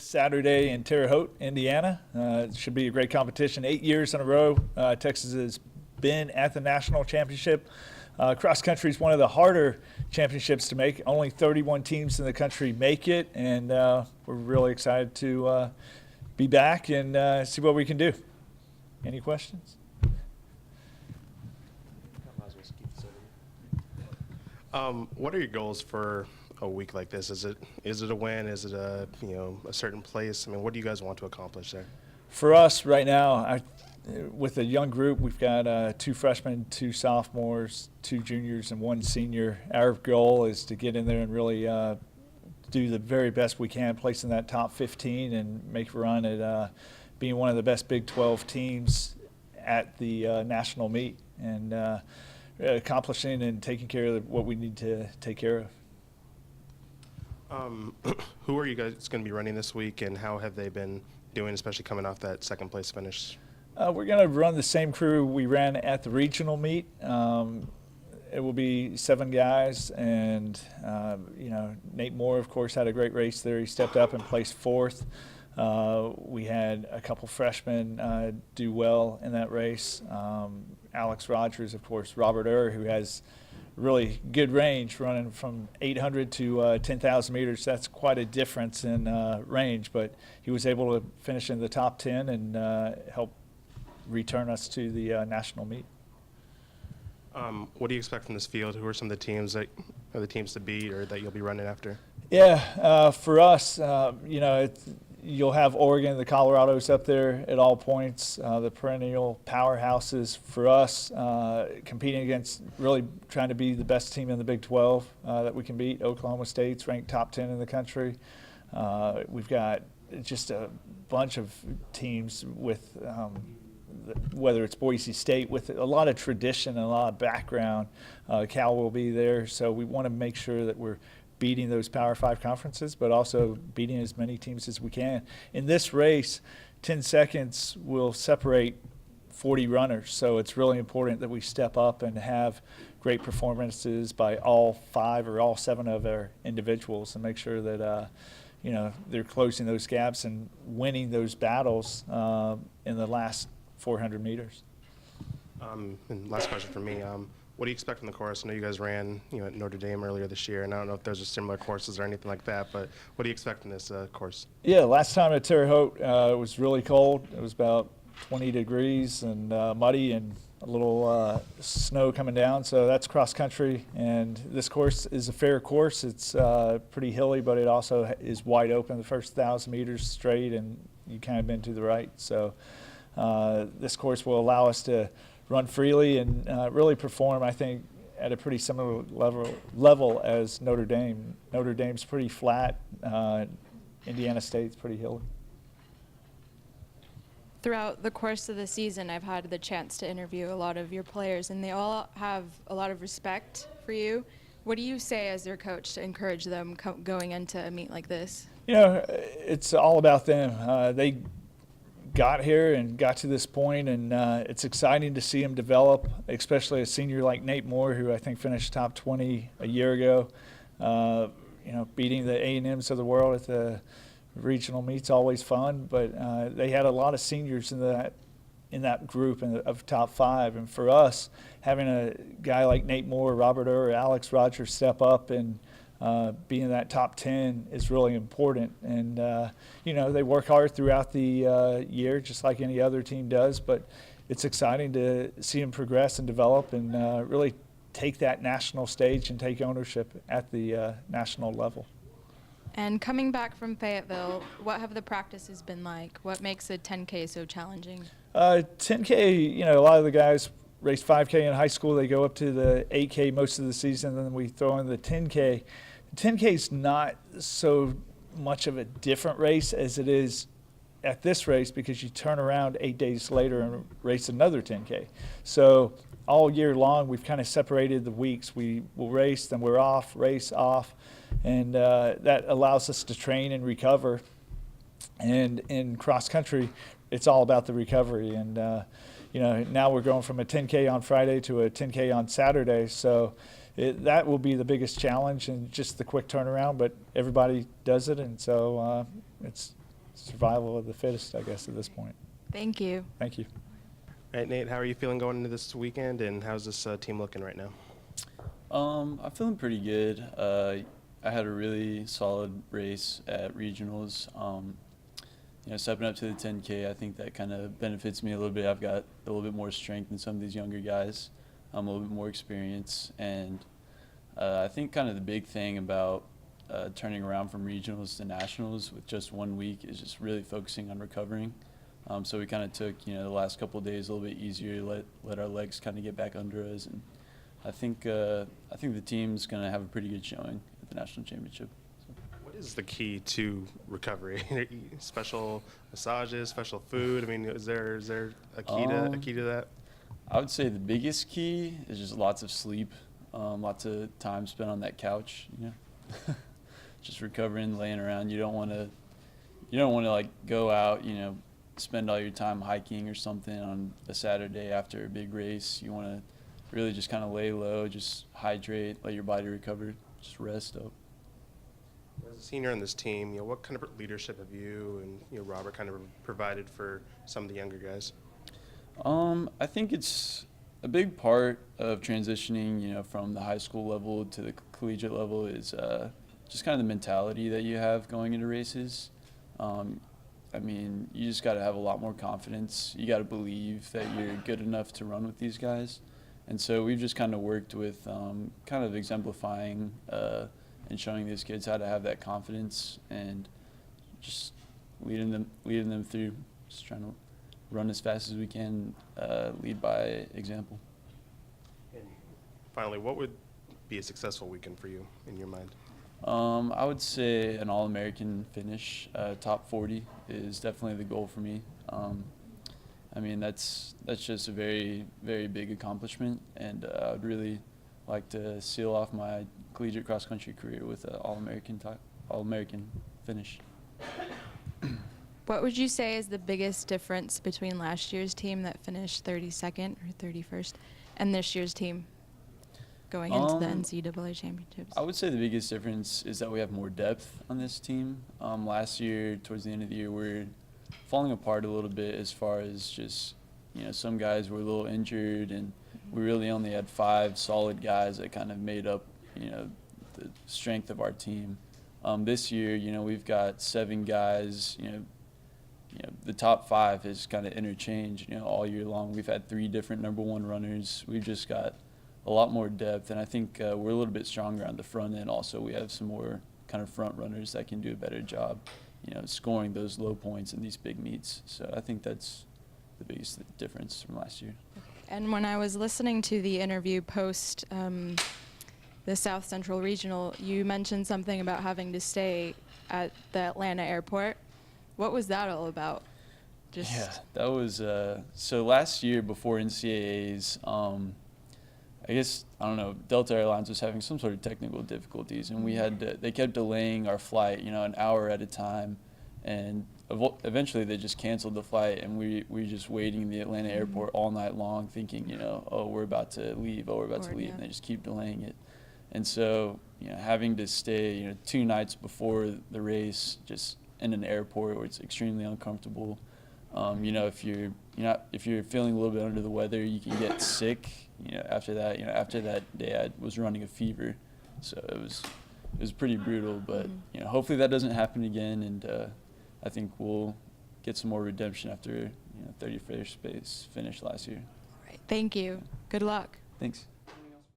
this Saturday in Terre Haute, Indiana. It should be a great competition. 8 years in a row, Texas has been at the national championship. Cross country is one of the harder championships to make. Only 31 teams in the country make it, and we're really excited to be back and see what we can do. Any questions? What are your goals for a week like this? Is it a win? Is it a certain place? I mean, what do you guys want to accomplish there? For us right now, with a young group, we've got 2 freshmen, 2 sophomores, 2 juniors, and 1 senior. Our goal is to get in there and really do the very best we can, place in that top 15 and make a run at being one of the best Big 12 teams at the national meet and accomplishing and taking care of what we need to take care of. Who are you guys going to be running this week, and how have they been doing, especially coming off that second place finish? We're going to run the same crew we ran at the regional meet. It will be 7 guys, and Nate Moore, of course, had a great race there. He stepped up and placed 4th. We had a couple freshmen do well in that race. Alex Rogers, of course, Robert who has really good range, running from 800 to 10,000 meters. That's quite a difference in range, but he was able to finish in the top 10 and help return us to the national meet. What do you expect from this field? Who are some of the teams that are the teams to beat or that you'll be running after? Yeah, for us, you'll have Oregon, the Colorados up there at all points, the perennial powerhouses. For us, competing against, really trying to be the best team in the Big 12 that we can beat. Oklahoma State's ranked top 10 in the country. We've got just a bunch of teams with whether it's Boise State, with a lot of tradition and a lot of background. Cal will be there, so we want to make sure that we're beating those Power 5 conferences, but also beating as many teams as we can. In this race, 10 seconds will separate 40 runners, so it's really important that we step up and have great performances by all 5 or all 7 of our individuals and make sure that they're closing those gaps and winning those battles in the last 400 meters. And last question for me. What do you expect from the course? I know you guys ran at Notre Dame earlier this year, and I don't know if those are similar courses or anything like that, but what do you expect from this course? Yeah, last time at Terre Haute, it was really cold. It was about 20 degrees and muddy and a little snow coming down, so that's cross country. And this course is a fair course. It's pretty hilly, but it also is wide open the first 1,000 meters straight, and you kind of bend to the right. So this course will allow us to run freely and really perform, I think, at a pretty similar level as Notre Dame. Notre Dame's pretty flat. Indiana State's pretty hilly. Throughout the course of the season, I've had the chance to interview a lot of your players, and they all have a lot of respect for you. What do you say as their coach to encourage them going into a meet like this? It's all about them. They got here and got to this point, and it's exciting to see him develop, especially a senior like Nate Moore, who I think finished top 20 a year ago. Beating the A&Ms of the world at the regional meet's always fun, but they had a lot of seniors in that group of top 5, and for us, having a guy like Nate Moore, Robert Alex Rogers step up and being in that top 10 is really important. And, they work hard throughout the year, just like any other team does, but it's exciting to see them progress and develop and really take that national stage and take ownership at the national level. And coming back from Fayetteville, what have the practices been like? What makes a 10K so challenging? 10K, a lot of the guys race 5K in high school. They go up to the 8K most of the season, and then we throw in the 10K. 10K is not so much of a different race as it is at this race, because you turn around 8 days later and race another 10K. So all year long, we've kind of separated the weeks. We will race, then we're off, race, off, and that allows us to train and recover. And in cross country, it's all about the recovery. And now we're going from a 10K on Friday to a 10K on Saturday. So that will be the biggest challenge, and just the quick turnaround, but everybody does it, and so it's survival of the fittest, I guess, at this point. Thank you. Thank you. All right, Nate, how are you feeling going into this weekend, and how's this team looking right now? I'm feeling pretty good. I had a really solid race at regionals. Stepping up to the 10K, I think that kind of benefits me a little bit. I've got a little bit more strength than some of these younger guys. A little bit more experience, and I think kind of the big thing about turning around from regionals to nationals with just 1 week is just really focusing on recovering. So we kind of took the last couple of days a little bit easier, let our legs kind of get back under us, and I think the team's going to have a pretty good showing at the national championship. What is the key to recovery? Special massages, special food? I mean, is there a key to that? I would say the biggest key is just lots of sleep, lots of time spent on that couch. Just recovering, laying around. You don't want to like go out, spend all your time hiking or something on a Saturday after a big race. You want to really just kind of lay low, just hydrate, let your body recover, just rest up. As a senior on this team, what kind of leadership have you and Robert kind of provided for some of the younger guys? I think it's a big part of transitioning, from the high school level to the collegiate level is just kind of the mentality that you have going into races. You just got to have a lot more confidence. You got to believe that you're good enough to run with these guys. And so we've just kind of worked with kind of exemplifying and showing these kids how to have that confidence and just leading them through, just trying to run as fast as we can, lead by example. And finally, what would be a successful weekend for you in your mind? I would say an All-American finish, top 40 is definitely the goal for me. That's just a very, very big accomplishment, and I'd really like to seal off my collegiate cross-country career with an All-American finish. What would you say is the biggest difference between last year's team that finished 32nd or 31st and this year's team going into the NCAA championships? I would say the biggest difference is that we have more depth on this team. Last year, towards the end of the year, we're falling apart a little bit as far as just, some guys were a little injured, and we really only had 5 solid guys that kind of made up, the strength of our team. This year, we've got 7 guys, the top 5 has kind of interchanged, all year long. We've had 3 different number 1 runners. We've just got a lot more depth, and I think we're a little bit stronger on the front end. Also, we have some more kind of front runners that can do a better job, scoring those low points in these big meets. So I think that's the biggest difference from last year. And when I was listening to the interview post the South Central Regional, you mentioned something about having to stay at the Atlanta airport. What was that all about? Yeah, that was so last year before NCAAs, I guess, I don't know, Delta Airlines was having some sort of technical difficulties, and they kept delaying our flight, an hour at a time, and eventually they just canceled the flight, and we were just waiting in the Atlanta airport all night long thinking, oh, we're about to leave, and they just keep delaying it. And so, having to stay, 2 nights before the race, just in an airport where it's extremely uncomfortable. If you're feeling a little bit under the weather, you can get sick. After that day, I was running a fever, so it was pretty brutal. But hopefully that doesn't happen again, and I think we'll get some more redemption after 31st place finish last year. All right. Thank you. Good luck. Thanks.